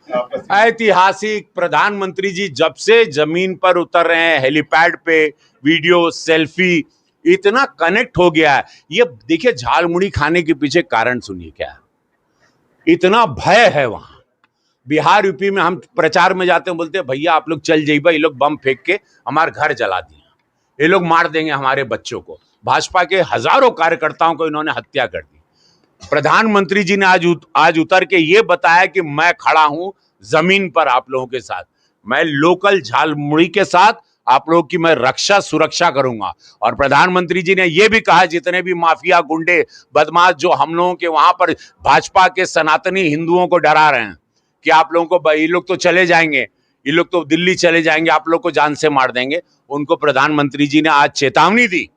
ऐतिहासिक प्रधानमंत्री जी जब से जमीन पर उतर रहे हैं, हेलीपैड पे वीडियो सेल्फी इतना कनेक्ट हो गया है। ये देखिए झालमुड़ी खाने के पीछे कारण सुनिए क्या है। इतना भय है वहां बिहार यूपी में। हम प्रचार में जाते हैं, बोलते हैं भैया आप लोग चल जाइए, ये लोग बम फेंक के हमारे घर जला दिए, ये लोग मार देंगे हमारे बच्चों को। भाजपा के हजारों कार्यकर्ताओं को इन्होंने हत्या कर दी। प्रधानमंत्री जी ने आज उतर के ये बताया कि मैं खड़ा हूं जमीन पर आप लोगों के साथ, मैं लोकल झालमुड़ी के साथ आप लोगों की मैं रक्षा सुरक्षा करूंगा। और प्रधानमंत्री जी ने यह भी कहा जितने भी माफिया गुंडे बदमाश जो हम लोगों के वहां पर भाजपा के सनातनी हिंदुओं को डरा रहे हैं कि आप लोगों को, ये लोग तो चले जाएंगे, ये लोग तो दिल्ली चले जाएंगे, आप लोग को जान से मार देंगे, उनको प्रधानमंत्री जी ने आज चेतावनी दी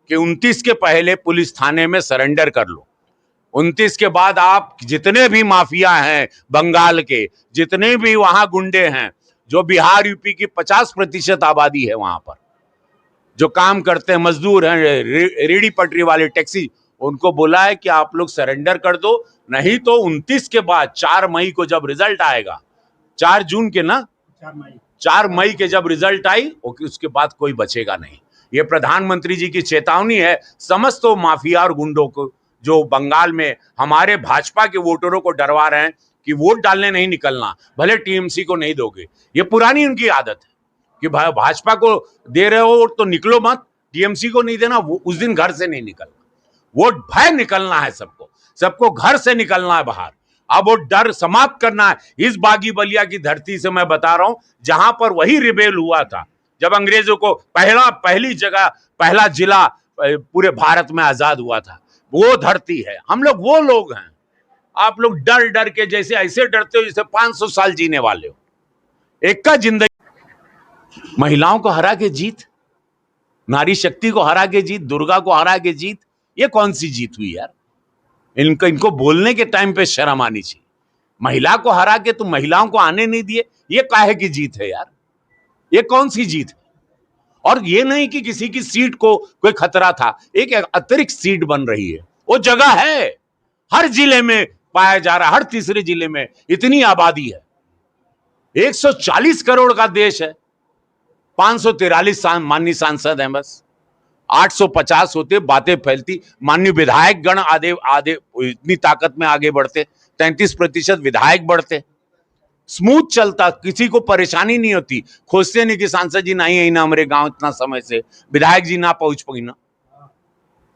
कि 29 के पहले पुलिस थाने में सरेंडर कर लो। 29 के बाद आप जितने भी माफिया हैं बंगाल के, जितने भी वहां गुंडे हैं, जो बिहार यूपी की 50% आबादी है वहां पर, जो काम करते हैं, मजदूर हैं, रेडी पटरी वाले, टैक्सी, उनको बोला है कि आप लोग सरेंडर कर दो, नहीं तो 29 के बाद 4 मई को जब रिजल्ट आएगा, 4 जून के ना, 4 मई के जब रिजल्ट आई उसके बाद कोई बचेगा नहीं। ये प्रधानमंत्री जी की चेतावनी है समस्त माफिया और गुंडों को जो बंगाल में हमारे भाजपा के वोटरों को डरवा रहे हैं कि वोट डालने नहीं निकलना, भले टीएमसी को नहीं दोगे। ये पुरानी उनकी आदत है कि भाजपा को दे रहे हो तो निकलो मत, टीएमसी को नहीं देना, वो उस दिन घर से नहीं निकलना। वोट भय निकलना है सबको, सबको घर से निकलना है बाहर। अब वो डर समाप्त करना है। इस बागी बलिया की धरती से मैं बता रहा हूं जहां पर वही रिबेल हुआ था जब अंग्रेजों को पहली जगह पहला जिला पूरे भारत में आजाद हुआ था, वो धरती है। हम लोग वो लोग हैं। आप लोग डर डर के जैसे ऐसे डरते हो जैसे 500 साल जीने वाले हो। एक का जिंदगी, महिलाओं को हरा के जीत, नारी शक्ति को हरा के जीत, दुर्गा को हरा के जीत, ये कौन सी जीत हुई यार? इनको बोलने के टाइम पे शर्म आनी चाहिए। महिला को हरा के तुम महिलाओं को आने नहीं दिए, ये काहे की जीत है यार? ये कौन सी जीत है? और ये नहीं कि किसी की सीट को कोई खतरा था, एक अतिरिक्त सीट बन रही है, वो जगह है, हर जिले में पाया जा रहा है, हर तीसरे जिले में। इतनी आबादी है, 140 करोड़ का देश है, 543 माननीय सांसद हैं, बस 850 होते, बातें फैलती। माननीय विधायक गण आधे आधे इतनी ताकत में आगे बढ़ते, 33% विधायक बढ़ते, स्मूथ चलता, किसी को परेशानी नहीं होती। खोजते नहीं कि सांसद जी नहीं है ना हमारे गांव इतना समय से, विधायक जी ना पहुंच पाई ना,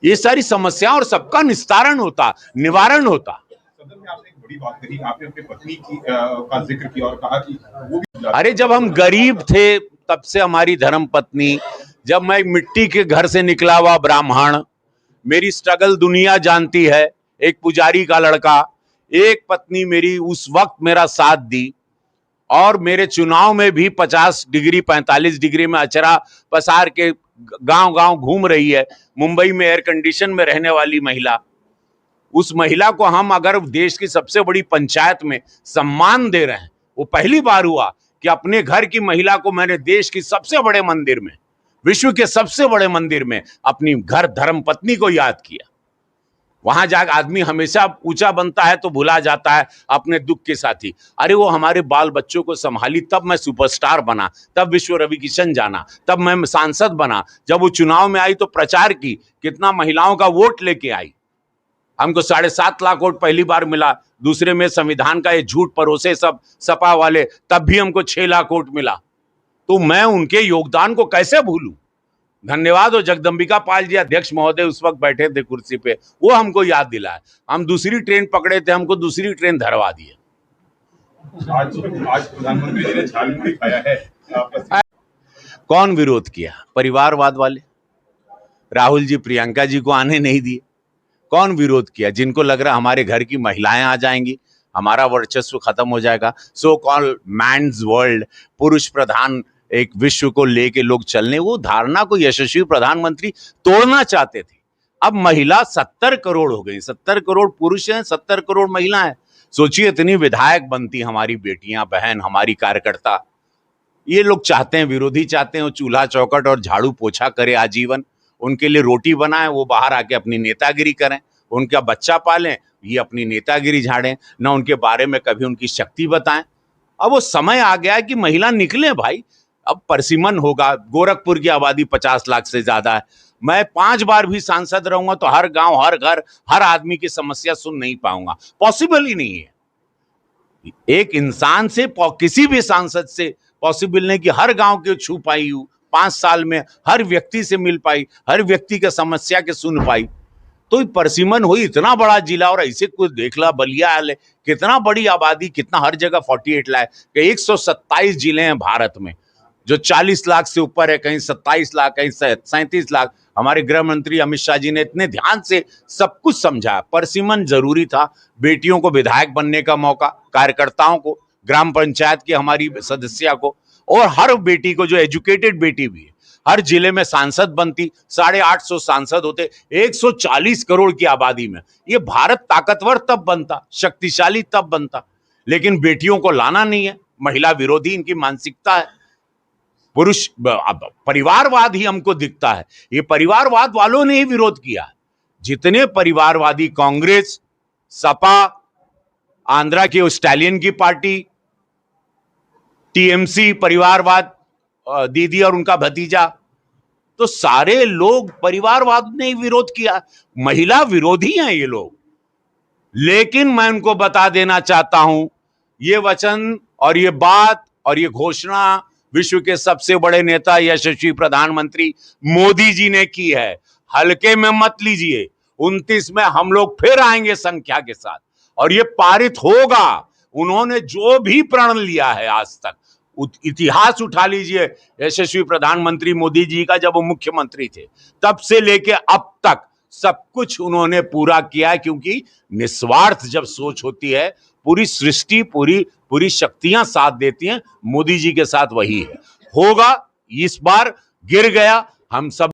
ये सारी समस्याओं और सबका निस्तारण होता, निवारण होता। सदन में आपने एक बड़ी बात कही, आपने अपनी पत्नी की का जिक्र किया और कहा कि वो भी, अरे जब हम गरीब थे तब से हमारी धर्म पत्नी, जब मैं मिट्टी के घर से निकला हुआ ब्राह्मण, मेरी स्ट्रगल दुनिया जानती है, एक पुजारी का लड़का, एक पत्नी मेरी उस वक्त मेरा साथ दी, और मेरे चुनाव में भी 50 डिग्री 45 डिग्री में अचरा पसार के गांव गांव घूम रही है। मुंबई में एयर कंडीशन में रहने वाली महिला, उस महिला को हम अगर देश की सबसे बड़ी पंचायत में सम्मान दे रहे हैं, वो पहली बार हुआ कि अपने घर की महिला को मैंने देश की सबसे बड़े मंदिर में, विश्व के सबसे बड़े मंदिर में अपनी घर धर्म पत्नी को याद किया। वहां जाकर आदमी हमेशा ऊंचा बनता है तो भुला जाता है अपने दुख के साथी। अरे वो हमारे बाल बच्चों को संभाली, तब मैं सुपरस्टार बना, तब विश्व रवि किशन जाना, तब मैं सांसद बना। जब वो चुनाव में आई तो प्रचार की, कितना महिलाओं का वोट लेके आई। हमको 7.5 लाख वोट पहली बार मिला, दूसरे में संविधान का ये झूठ परोसे सब सपा वाले, तब भी हमको 6 लाख वोट मिला। तो मैं उनके योगदान को कैसे भूलूं? धन्यवाद हो जगदम्बिका पाल जी अध्यक्ष महोदय उस वक्त बैठे थे कुर्सी पे, वो हमको याद दिलाया। हम दूसरी ट्रेन पकड़े थे, हमको दूसरी ट्रेन धरवा दी है। आज प्रधानमंत्री जी ने झालमुड़ी खाया है, कौन विरोध किया? परिवारवाद वाले, राहुल जी प्रियंका जी को आने नहीं दिए। कौन विरोध किया? जिनको लग रहा हमारे घर की महिलाएं आ जाएंगी, हमारा वर्चस्व खत्म हो जाएगा, सो कॉल्ड मैन्स वर्ल्ड, पुरुष प्रधान एक विश्व को लेके लोग चलने, वो धारणा को यशस्वी प्रधानमंत्री तोड़ना चाहते थे। अब महिला 70 करोड़ हो गई, 70 करोड़ पुरुष हैं, 70 करोड़ महिला हैं। सोचिए इतनी विधायक बनती हमारी बेटियां, बहन, हमारी कार्यकर्ता। ये लोग चाहते हैं, विरोधी चाहते हैं वो चूल्हा चौखट और झाड़ू पोछा करे आजीवन, उनके लिए रोटी बनाएं, वो बाहर आके अपनी नेतागिरी करें, उनका बच्चा पालें, ये अपनी नेतागिरी झाड़ें, ना उनके बारे में कभी उनकी शक्ति बताएं। अब वो समय आ गया है कि महिला निकले भाई। अब परसिमन होगा, गोरखपुर की आबादी 50 लाख से ज्यादा है। मैं 5 बार भी सांसद रहूंगा तो हर गांव, हर घर, हर आदमी की समस्या सुन नहीं पाऊंगा, पॉसिबल ही नहीं है। एक इंसान से, किसी भी सांसद से पॉसिबल नहीं कि हर गांव के छू पाई हूं 5 साल में, हर व्यक्ति से मिल पाई, हर व्यक्ति की समस्या के सुन पाई। तो परसिमन हुई, इतना बड़ा जिला, और ऐसे कुछ देख ला बलिया है, कितना बड़ी आबादी, कितना हर जगह 48 लाख, 127 जिले हैं भारत में, जो 40 लाख से ऊपर है, कहीं 27 लाख, कहीं 37 लाख। हमारे गृह मंत्री अमित शाह जी ने इतने ध्यान से सब कुछ समझा। परसिमन जरूरी था, बेटियों को विधायक बनने का मौका, कार्यकर्ताओं को, ग्राम पंचायत की हमारी सदस्या को, और हर बेटी को, जो एजुकेटेड बेटी भी है, हर जिले में सांसद बनती, 850 सांसद होते 140 करोड़ की आबादी में। ये भारत ताकतवर तब बनता, शक्तिशाली तब बनता, लेकिन बेटियों को लाना नहीं है। महिला विरोधी इनकी मानसिकता है, पुरुष परिवारवाद ही हमको दिखता है। ये परिवारवाद वालों ने ही विरोध किया। जितने परिवारवादी, कांग्रेस, सपा, आंध्रा की स्टैलियन की पार्टी, टीएमसी परिवारवाद, दीदी और उनका भतीजा, तो सारे लोग परिवारवाद ने ही विरोध किया। महिला विरोधी हैं ये लोग। लेकिन मैं उनको बता देना चाहता हूं, ये वचन और ये बात और ये घोषणा विश्व के सबसे बड़े नेता, यशस्वी प्रधानमंत्री मोदी जी ने की है। हल्के में मत लीजिए। 29 में हम लोग फिर आएंगे संख्या के साथ, और ये पारित होगा। उन्होंने जो भी प्रण लिया है आज तक, इतिहास उठा लीजिए, यशस्वी प्रधानमंत्री मोदी जी का, जब वो मुख्यमंत्री थे तब से लेके अब तक सब कुछ उन्होंने पूरा किया है। क्योंकि निस्वार्थ जब सोच होती है, पूरी सृष्टि, पूरी शक्तियां साथ देती हैं। मोदी जी के साथ वही है। होगा, इस बार गिर गया, हम सब